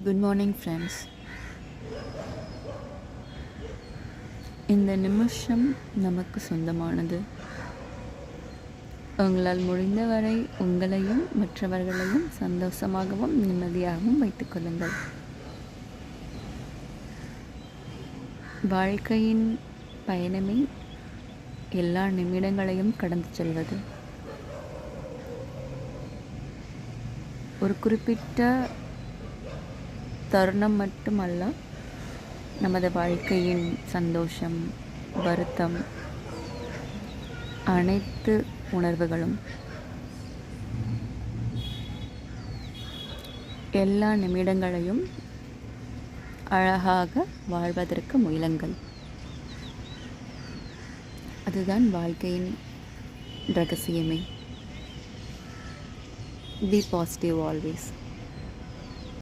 Good morning friends. இந்த நிமிஷம் நமக்கு சொந்தமானது. உங்களால் முடிந்தவரை உங்களையும் மற்றவர்களையும் சந்தோஷமாகவும் நிம்மதியாகவும் வைத்துக்கொள்ளுங்கள். வாழ்க்கையின் பயணமே எல்லா நிமிடங்களையும் கடந்து செல்வது. ஒரு குறிப்பிட்ட தருணம் மட்டுமல்ல, நமது வாழ்க்கையின் சந்தோஷம், வருத்தம், அனைத்து உணர்வுகளும். எல்லா நிமிடங்களையும் அழகாக வாழ்வதற்கு முயலுங்கள். அதுதான் வாழ்க்கையின் ரகசியமே. Be positive always.